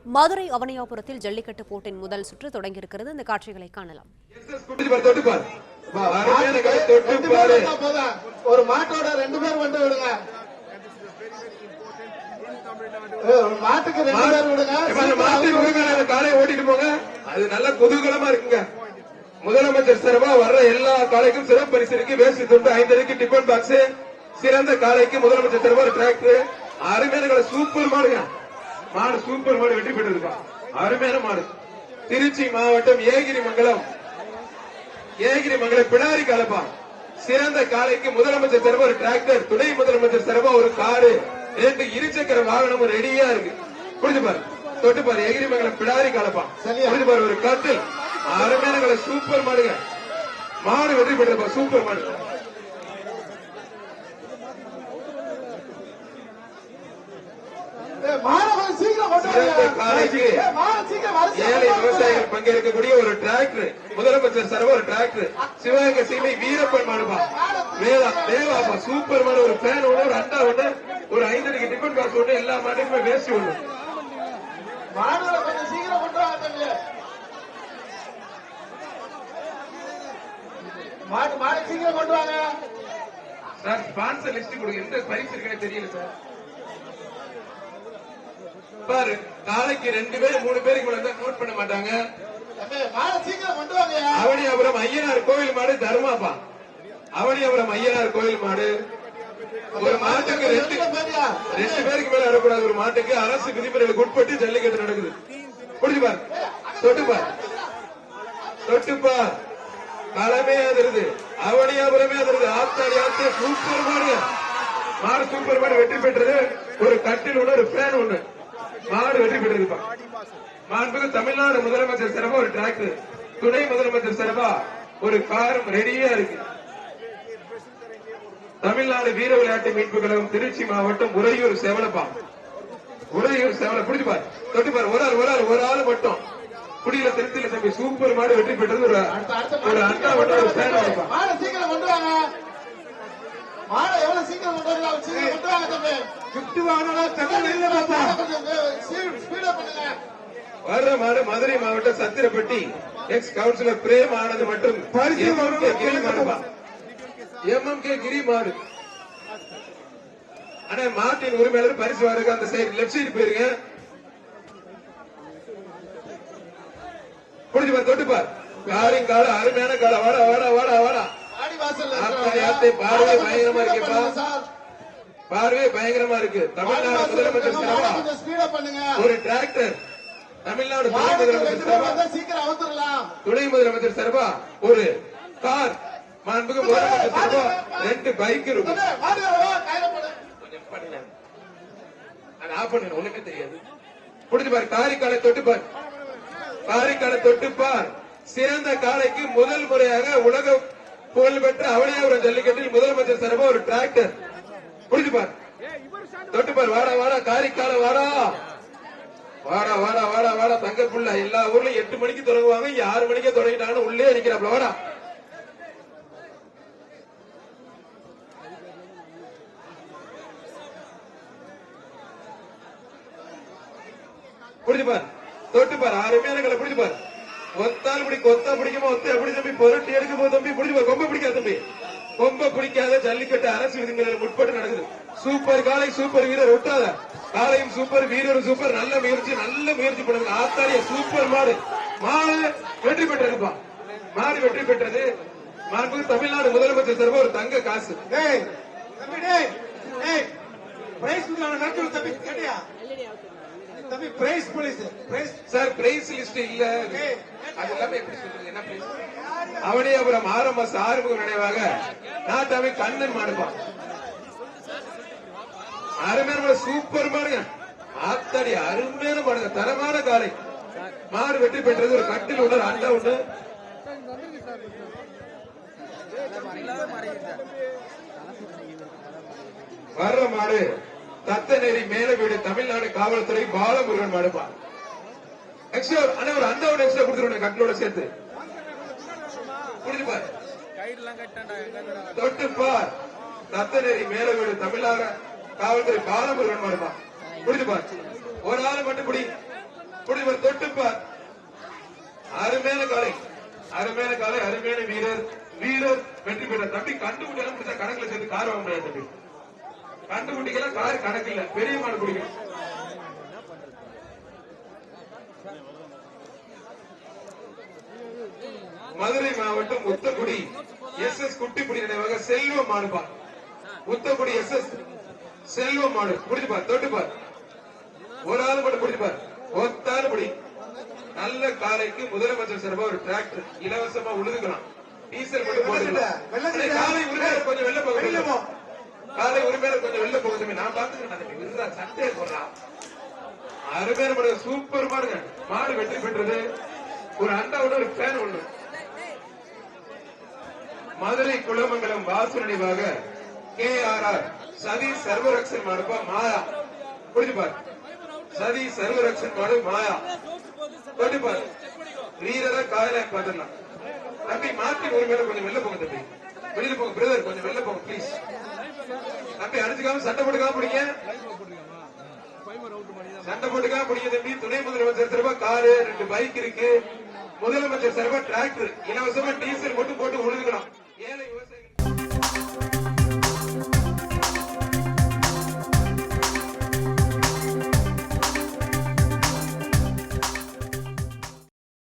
மதுரை அவனியாபுரத்தில் ஜல்லிக்கட்டு போட்டின் முதல் சுற்று தொடங்கியிருக்கிறது. இந்த காட்சிகளை காணலாம். ஒரு மாட்டோட 2 பேர் வந்து விடுங்க. மாட்டுக்கு 2 பேர் விடுங்க. காலை ஓட்டிட்டு போங்க. அது நல்ல குதூகலமா இருக்குங்க. முதலமைச்சர் சார்பா வர்ற எல்லா காலைக்கும் சிறப்பு பரிசு இருக்கு. வேஸ்ட் துண்டு 5 டிபன் பாக்ஸ். சிறந்த காலைக்கு முதலமைச்சர் சார்பா டிராக்டர். அருமையான சூப்பர் மாடுங்க. மாடு சூப்பர் மாடு வெற்றி பெற்றிருக்கா. அருமையான மாடு. திருச்சி மாவட்டம் ஏகிரி மங்கலம் பிடாரி கலப்பா. சிறந்த காலைக்கு முதலமைச்சர் சார்பா ஒரு டிராக்டர், துணை முதலமைச்சர் சார்பா ஒரு காரு, 2 இருசக்கர வாகனமும் ரெடியா இருக்கு. புரிஞ்சு பாரு, தொட்டு பாரு. ஏகிரி மங்கலம் பிடாரி கலப்பா. புரிஞ்சு பாரு. ஒரு கட்டில். அருமையான சூப்பர் மாடுங்க. மாடு வெற்றி பெற்றிருப்பா. சூப்பர் மாடு. ஏழை விவசாயிகள் பங்கேற்கக்கூடிய ஒரு டிராக்டர், முதலமைச்சர் சார்பா ஒரு டிராக்டர். சிவகங்கை சீமை வீரப்பன் மாடுபா. தேவாப்பா சூப்பர் மாடு. ஒரு பேன் ஒண்ணு, ஒரு அண்டா ஒண்ணு, ஒரு 5 டிபன் பாக்ஸ் ஒண்ணு, எல்லா மாட்டுக்குமே வேஸ்ட் ஒண்ணு. சீக்கிரம் கொண்டு வாங்க. மாடு சீக்கிரம் கொண்டு வாங்க சார். ஸ்பான்சர் லிஸ்ட் கொடுங்க. எந்த பரிசு இருக்குன்னு தெரியல சார். பாரு, காலைக்கு 2 பேர் 3 பேருக்கு மேல நோட் பண்ண மாட்டாங்க. அவனியாபுரம் ஐயனார் கோயில் மாடு தர்மாப்பா. அவனியாபுரம் ஐயனார் கோயில் மாடு. ஒரு மாட்டுக்கு 2 பேருக்கு மேல வரக்கூடாது. ஒரு மாட்டுக்கு அரசு விதிமுறைகளுக்கு உட்பட்டு ஜல்லிக்கட்டு நடக்குது. புரிஞ்சு பாரு. தொட்டுப்பார். களமே அதிருது. அவனியாபுரமே அதிருது. ஆத்தாடி ஆத்து சூப்பர் மாடு. மாடு சூப்பர் மாடு வெற்றி பெற்றது. ஒரு கட்டில் ஒண்ணு, ஒரு ஃபேன் ஒண்ணு. மாடு வெற்றி பெற்றிருப்பான். மாண்புக்கு தமிழ்நாடு முதலமைச்சர் சார்பா ஒரு டிராக்டர், துணை முதலமைச்சர் சார்பா ஒரு காரும் ரெடியா இருக்கு. தமிழ்நாடு வீர விளையாட்டு மீட்பு கழகம் திருச்சி மாவட்டம் உறையூர் செவலப்பா. உறையூர் செவல. புடிச்சு பாரு. தொட்டு பாரு. ஒரு ஆள் மட்டும் குடியில திருத்தில தம்பி. சூப்பர் மாடு வெற்றி பெற்றது. ஒரு அண்டா மட்டும் ஒரு ஃபேன் அடிப்பான். சீக்கிரம் கொண்டு வாங்க. மாடு எவ்வளவு சீக்கிரம் கொண்டு வரலாம். சீக்கிரம் கொண்டு வாங்க தம்பி. வர்ற மாடு மதுரை மாவட்டம் சத்திரப்பட்டி எக்ஸ் கவுன்சிலர் பிரேம் ஆனந்த் மற்றும் எம்எம்கே கிரி மாடு. ஆனா மாட்டின் உரிமையாளர் பரிசு வாருக்கு அந்த சைடு லெப்ட் சைடு போயிருங்க. புடிச்சு பார். தொட்டுப்பார். காரின் கால அருமையான கால. வாடா. பார்வை பயங்கரமா இருக்கேப்பா. பார்வை பயங்கரமா இருக்கு. தமிழ்நாடு முதலமைச்சர் சார்பா ஒரு டிராக்டர், தமிழ்நாடு துணை முதலமைச்சர் சார்பா ஒரு கார், மாண்புக்கு முதலமைச்சர் சார்பா 2 பைக் இருக்கு. உனக்கு தெரியாது. புடிச்சு பாரு. காரிக்காலை தொட்டுப்பார். சிறந்த காலைக்கு முதல் முறையாக உலக புகழ்பெற்ற அவனியாபுரம் ஜல்லிக்கட்டில் முதலமைச்சர் சார்பா ஒரு டிராக்டர். புடிச்சு பார். தொட்டுப்பார். வாடா. காரிக்கால வாடா. தங்க புள்ள. எல்லா ஊர்லயும் 8 மணிக்கு தொடங்குவாங்க. 6 மணிக்கே தொடங்கிட்டாங்கன்னு உள்ளே இருக்கிறாப்ல. வாடா. புடிச்சு பார். தொட்டுப்பார். அருமையான கலை. புடிச்சு பார். ஒத்தால் பிடி. கொத்தா பிடிக்குமா? ஒத்த எப்படி தம்பி பொருட்டி எடுக்கும் போது தம்பி. புடிச்சு பார். கொம்ப பிடிக்காத தம்பி. கொம்ப பிடிக்காத ஜல்லிக்கட்டு அரசு விதிமுறைகளுக்கு உட்பட்டு நடக்குது. சூப்பர் காலை, சூப்பர் வீரர். விட்டாத காலையும் சூப்பர், வீரரும் சூப்பர். நல்ல முயற்சி பண்ணுங்க. ஆத்தாரிய சூப்பர் மாடு. மாடு வெற்றி பெற்றிருப்பா. மாடு வெற்றி பெற்றது. மாண்புக்கு தமிழ்நாடு முதலமைச்சர் சார்பா ஒரு தங்க காசு. சார் பிரைஸ் லிஸ்ட் இல்ல. அது எல்லாமே எப்படி சொல்றது? என்ன பிரைஸ்? அவனியாபுரம் RMS ஆறுமுகம் நினைவாக நாட்டாமை கண்ணன் மாடுப்பான். அருமையான சூப்பர் மாடுங்க. ஆத்தாடி அருமையான மாடுங்க. தரமான காலை. மாடு வெற்றி பெற்றது. ஒரு கட்டில் ஒன்று, அண்டா ஒன்று. வர்ற மாடு தத்தநேரி மேல வீடு தமிழ்நாடு காவல்துறை பாலமுருகன் மாடுப்பா. எக்ஸ்ட்ரா ஒரு அண்டா ஒன்று எக்ஸ்ட்ரா கொடுத்துருவேன் கட்டிலோட சேர்த்து. புரிஞ்சுப்பார். தொட்டுப்பார். தத்தநேரி மேல வீடு தமிழ்நாடு காவல்துறை பாலமுருகன் மாடுப்பா. புரிஞ்சுப்பார். ஒரு ஆள் மட்டும் புடி. அருமையான காலை, அருமையான வீரர். வீரர் வெற்றி பெற்ற தம்பி. கண்டுபிடிக்கலாம் முடிச்சா கணக்குல சேர்த்து கார் வாங்க முடியாது தம்பி. கண்டுபிடிக்கலாம் கார் கணக்கு இல்ல, பெரிய மாடு பிடிக்கும். மதுரை மாவட்டம் உத்தக்குடி எஸ் குட்டிப்புடி நினைவாக செல்வம் மாடுபா. உத்தக்குடி எஸ் செல்வம் மாடு பிடிச்சுப்பார், தொட்டுப்பார். ஒரு ஆள் மட்டும் பிடிச்சுப்பார், ஒத்தாறு பிடி. நல்ல காலைக்கு முதலமைச்சர் சார்பா ஒரு டிராக்டர் இலவசமா உழுதுக்கலாம். டீசல் மட்டும் போட்டுக்கலாம். காலை உரிமையாளர் கொஞ்சம் வெளில போக, காலை உரிமையாளர் கொஞ்சம் வெளில போக தம்பி. நான் பாத்துக்கிறேன், சட்டையை போடலாம். அருமையான மாடு, சூப்பர் மாடுங்க. மாடு வெற்றி பெற்றது. ஒரு அண்டாவோட ஒரு ஃபேன் ஒண்ணு. மதுரை குளமங்கலம் வாசு நினைவாக KRR சதி சர்வரக்ஷன் மாடுப்பா. மாயா புரிஞ்சுப்பார். சதி சர்வரக்ஷன் மாடு மாயா தொட்டுப்பார். வீரரா காயல பாத்துடலாம் தம்பி. மாற்றி ஒரு மேல கொஞ்சம் வெளில போங்க தம்பி. வெளியில போங்க பிரதர், கொஞ்சம் வெளில போங்க பிளீஸ் தம்பி. அடிச்சுக்காம சண்டை போட்டுக்காம பிடிங்க, சண்டை போட்டுக்காம பிடிங்க தம்பி. துணை முதலமைச்சர் சார்பா காரு, 2 பைக் இருக்கு. முதலமைச்சர் சார்பா டிராக்டர் இலவசமா டீசல் போட்டு